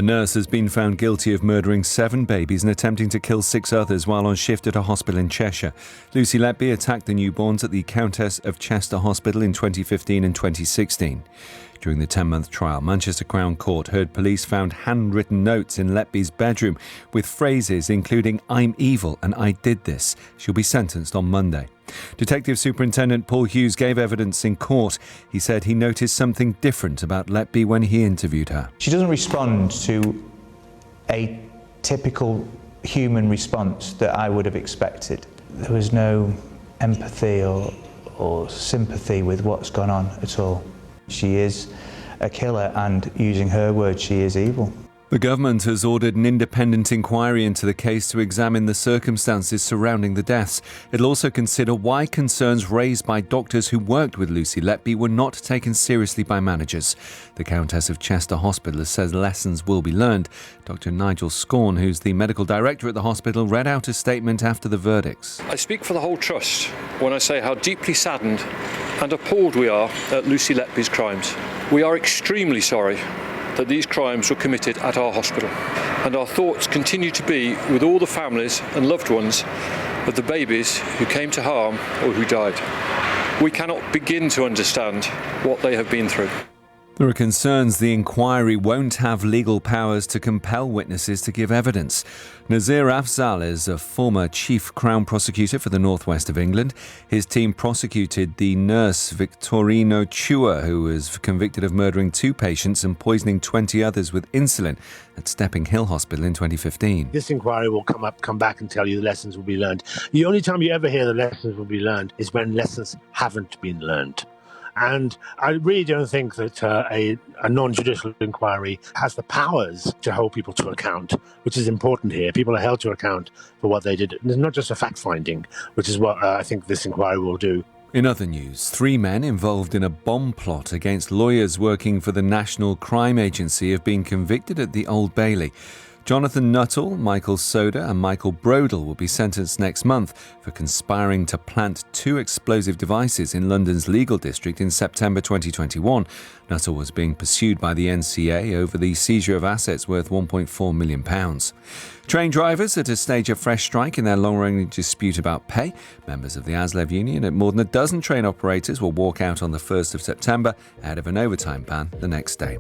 A nurse has been found guilty of murdering 7 babies and attempting to kill 6 others while on shift at a hospital in Cheshire. Lucy Letby attacked the newborns at the Countess of Chester Hospital in 2015 and 2016. During the 10-month trial, Manchester Crown Court heard police found handwritten notes in Letby's bedroom with phrases including "I'm evil" and "I did this." She'll be sentenced on Monday. Detective Superintendent Paul Hughes gave evidence in court. He said he noticed something different about Letby when he interviewed her. She doesn't respond to a typical human response that I would have expected. There was no empathy or sympathy with what's gone on at all. She is a killer, and using her words, she is evil. The government has ordered an independent inquiry into the case to examine the circumstances surrounding the deaths. It'll also consider why concerns raised by doctors who worked with Lucy Letby were not taken seriously by managers. The Countess of Chester Hospital says lessons will be learned. Dr. Nigel Scorn, who's the medical director at the hospital, read out a statement after the verdicts. I speak for the whole trust when I say how deeply saddened and appalled we are at Lucy Letby's crimes. We are extremely sorry that these crimes were committed at our hospital, and our thoughts continue to be with all the families and loved ones of the babies who came to harm or who died. We cannot begin to understand what they have been through. There are concerns the inquiry won't have legal powers to compel witnesses to give evidence. Nazir Afzal is a former chief Crown prosecutor for the northwest of England. His team prosecuted the nurse Victorino Chua, who was convicted of murdering 2 patients and poisoning 20 others with insulin at Stepping Hill Hospital in 2015. This inquiry will come back and tell you the lessons will be learned. The only time you ever hear the lessons will be learned is when lessons haven't been learned. And I really don't think that a non-judicial inquiry has the powers to hold people to account, which is important here. People are held to account for what they did. It's not just a fact-finding, which is what I think this inquiry will do. In other news, 3 men involved in a bomb plot against lawyers working for the National Crime Agency have been convicted at the Old Bailey. Jonathan Nuttall, Michael Soda and Michael Brodel will be sentenced next month for conspiring to plant 2 explosive devices in London's legal district in September 2021. Nuttall was being pursued by the NCA over the seizure of assets worth £1.4 million. Train drivers are to stage a fresh strike in their long-running dispute about pay. Members of the ASLEV union at more than a dozen train operators will walk out on the 1st of September ahead of an overtime ban the next day.